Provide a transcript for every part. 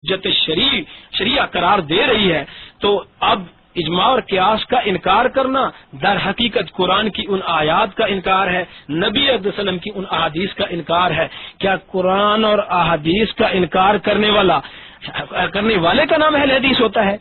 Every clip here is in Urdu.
جت شریعہ قرار دے رہی ہے، تو اب اجماع اور قیاس کا انکار کرنا در حقیقت قرآن کی ان آیات کا انکار ہے، نبی علیہ وسلم کی ان احادیث کا انکار ہے۔ کیا قرآن اور احادیث کا انکار کرنے والے کا نام اہل حدیث ہوتا ہے؟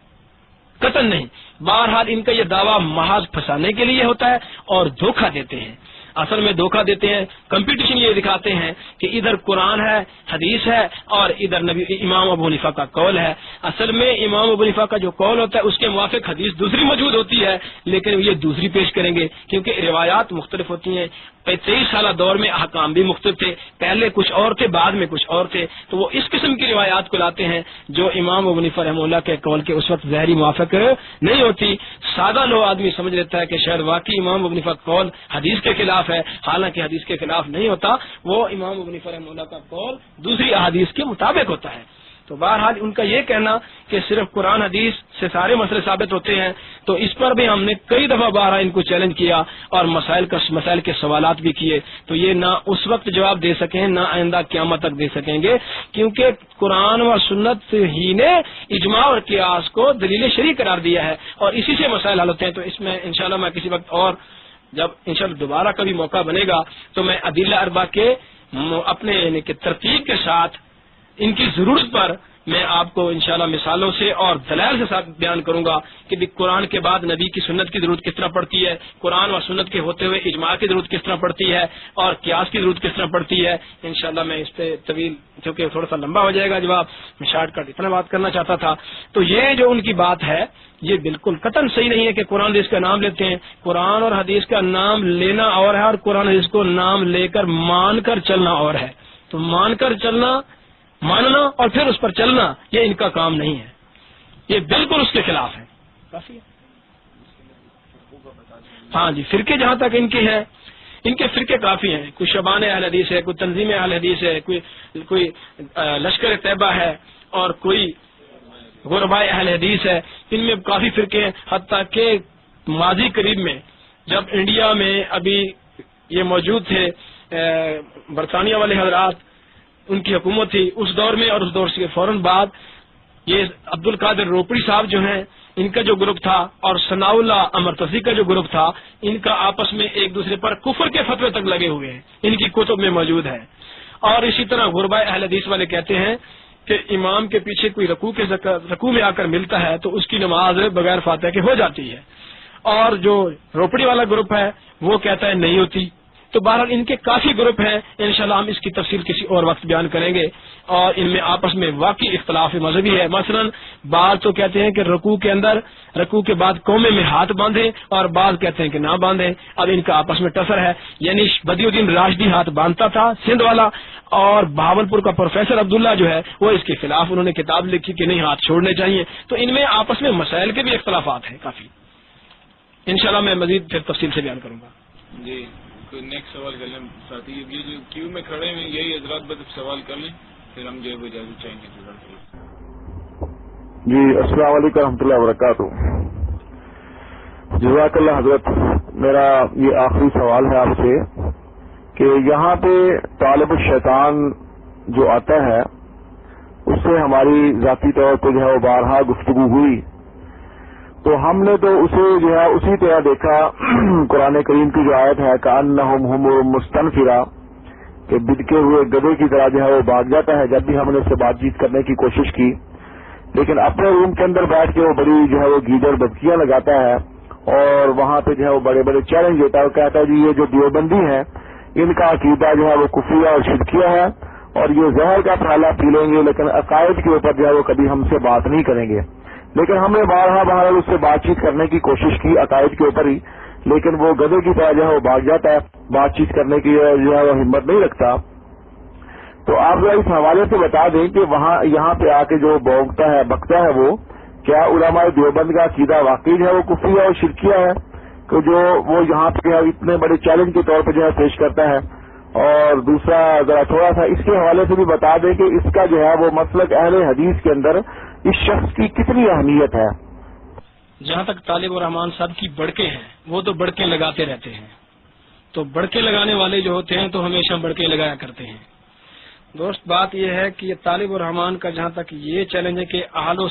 قطعاً نہیں۔ بہرحال ان کا یہ دعویٰ محض پھنسانے کے لیے ہوتا ہے اور دھوکہ دیتے ہیں، اصل میں دھوکہ دیتے ہیں۔ کمپٹیشن یہ دکھاتے ہیں کہ ادھر قرآن ہے، حدیث ہے، اور ادھر نبی امام ابو حنیفہ کا قول ہے۔ اصل میں امام ابو حنیفہ کا جو قول ہوتا ہے اس کے موافق حدیث دوسری موجود ہوتی ہے، لیکن یہ دوسری پیش کریں گے کیونکہ روایات مختلف ہوتی ہیں۔ 23 سالہ دور میں احکام بھی مختلف تھے، پہلے کچھ اور تھے، بعد میں کچھ اور تھے، تو وہ اس قسم کی روایات کو لاتے ہیں جو امام ابو حنیفہ رحمہ اللہ کے قول کے اس وقت ظاہری موافق نہیں ہوتی۔ سادہ لو آدمی سمجھ لیتا ہے کہ شاید واقعی امام ابو حنیفہ قول حدیث کے خلاف ہے، حالانکہ حدیث کے خلاف نہیں ہوتا، وہ امام ابو حنیفہ رحمہ اللہ کا قول دوسری احادیث کے مطابق ہوتا ہے۔ تو بہرحال ان کا یہ کہنا کہ صرف قرآن حدیث سے سارے مسئلے ثابت ہوتے ہیں، تو اس پر بھی ہم نے کئی دفعہ بارہ ان کو چیلنج کیا اور مسائل کے سوالات بھی کیے، تو یہ نہ اس وقت جواب دے سکیں نہ آئندہ قیامت تک دے سکیں گے، کیونکہ قرآن و سنت ہی نے اجماع اور قیاس کو دلیل شرعی قرار دیا ہے اور اسی سے مسائل حل ہوتے ہیں۔ تو اس میں انشاءاللہ میں کسی وقت اور جب انشاءاللہ دوبارہ کبھی موقع بنے گا تو میں ادلہ اربع کے اپنے یعنی کہ ترتیب کے ساتھ ان کی ضرورت پر میں آپ کو انشاءاللہ مثالوں سے اور دلائل کے ساتھ بیان کروں گا کہ قرآن کے بعد نبی کی سنت کی ضرورت کس طرح پڑتی ہے، قرآن و سنت کے ہوتے ہوئے اجماع کی ضرورت کس طرح پڑتی ہے اور قیاس کی ضرورت کس طرح پڑتی ہے۔ انشاءاللہ میں اس پہ طویل کیونکہ تھوڑا سا لمبا ہو جائے گا جواب، میں شارٹ کٹ اتنا بات کرنا چاہتا تھا۔ تو یہ جو ان کی بات ہے یہ بالکل قطعاً صحیح نہیں ہے کہ قرآن حدیث کا نام لیتے ہیں۔ قرآن اور حدیث کا نام لینا اور ہے اور قرآن حدیث کو نام لے کر مان کر چلنا اور ہے۔ تو مان کر چلنا، ماننا اور پھر اس پر چلنا یہ ان کا کام نہیں ہے، یہ بالکل اس کے خلاف ہے۔ کافی ہے؟ ہاں جی، فرقے جہاں تک ان کے ہیں، ان کے فرقے کافی ہیں، کوئی شبان اہل حدیث ہے، کوئی تنظیم اہل حدیث ہے، کوئی لشکر طیبہ ہے اور کوئی غرباء اہل حدیث ہے، ان میں کافی فرقے ہیں۔ حتیٰ کہ ماضی قریب میں جب انڈیا میں ابھی یہ موجود تھے برطانیہ والے حضرات، ان کی حکومت تھی اس دور میں، اور اس دور سے فوراً بعد یہ عبد القادر روپڑی صاحب جو ہیں ان کا جو گروپ تھا اور ثناء اللہ امرتضی کا جو گروپ تھا، ان کا آپس میں ایک دوسرے پر کفر کے فتوے تک لگے ہوئے ہیں، ان کی کتب میں موجود ہے۔ اور اسی طرح غرباء اہل حدیث والے کہتے ہیں کہ امام کے پیچھے کوئی رکوع میں آ کر ملتا ہے تو اس کی نماز بغیر فاتحہ کے ہو جاتی ہے، اور جو روپڑی والا گروپ ہے وہ کہتا ہے نہیں ہوتی۔ تو بہرحال ان کے کافی گروپ ہیں، انشاءاللہ ہم اس کی تفصیل کسی اور وقت بیان کریں گے، اور ان میں آپس میں واقعی اختلاف مذہبی ہے۔ مثلا بعض تو کہتے ہیں کہ رکوع کے اندر رکوع کے بعد قومے میں ہاتھ باندھیں اور بعض کہتے ہیں کہ نہ باندھیں۔ اب ان کا آپس میں ٹسر ہے، یعنی بدی الدین راشدی ہاتھ باندھتا تھا سندھ والا، اور بہاولپور کا پروفیسر عبداللہ جو ہے وہ اس کے خلاف انہوں نے کتاب لکھی کہ نہیں ہاتھ چھوڑنے چاہیے۔ تو ان میں آپس میں مسائل کے بھی اختلافات ہیں کافی، انشاءاللہ میں مزید پھر تفصیل سے بیان کروں گا۔ جی کوئی نیکسٹ سوال کر لیں ساتھی، یہ جو کیو میں کھڑے ہیں یہی حضرات بس سوال کر لیں پھر ہم جو ہے وہ اجازت چاہیں گے۔ جی السلام علیکم ورحمۃ اللہ وبرکاتہ۔ جزاک اللہ حضرت، میرا یہ آخری سوال ہے آپ سے کہ یہاں پہ طالب الشیطان جو آتا ہے اس سے ہماری ذاتی طور پہ جو ہے وہ بارہا گفتگو ہوئی، تو ہم نے تو اسے جو ہے اسی طرح دیکھا قرآن کریم کی جو آیت ہے کأنہم حمر مستنفرہ، کہ بدکے ہوئے گدھے کی طرح جو ہے وہ بھاگ جاتا ہے جب بھی ہم نے اس سے بات چیت کرنے کی کوشش کی، لیکن اپنے روم کے اندر بیٹھ کے وہ بڑی جو ہے وہ گیدڑ بدکیاں لگاتا ہے اور وہاں پہ جو ہے وہ بڑے بڑے چیلنج دیتا ہے، وہ کہتا ہے جی یہ جو دیوبندی ہیں ان کا عقیدہ جو ہے وہ کفریہ اور شرکیہ ہے اور یہ زہر کا پھیلا پی لیں گے لیکن عقائد کے اوپر جو ہے وہ کبھی ہم سے بات نہیں کریں گے۔ لیکن ہم نے بہرحال اس سے بات چیت کرنے کی کوشش کی عقائد کے اوپر ہی، لیکن وہ گدھے کی طرح جو ہے وہ بھاگ جاتا ہے، بات چیت کرنے کی جو ہے وہ ہمت نہیں رکھتا۔ تو آپ ذرا اس حوالے سے بتا دیں کہ وہاں یہاں پہ آ کے جو بونکتا ہے بکتا ہے وہ کیا علماء دیوبند کا عقیدہ واقعی جو ہے وہ کفریہ اور شرکیہ ہے کہ جو وہ یہاں پہ اتنے بڑے چیلنج کے طور پہ جو ہے پیش کرتا ہے؟ اور دوسرا ذرا تھوڑا سا اس کے حوالے سے بھی بتا دیں کہ اس کا جو ہے وہ مسلک اہل حدیث کے اندر اس شخص کی کتنی اہمیت ہے؟ جہاں تک طالب الرحمان صاحب کی بڑکے ہیں وہ تو بڑکے لگاتے رہتے ہیں، تو بڑکے لگانے والے جو ہوتے ہیں تو ہمیشہ بڑکے لگایا کرتے ہیں، دوست بات یہ ہے کہ یہ طالب الرحمان کا جہاں تک یہ چیلنج ہے کہ اہل و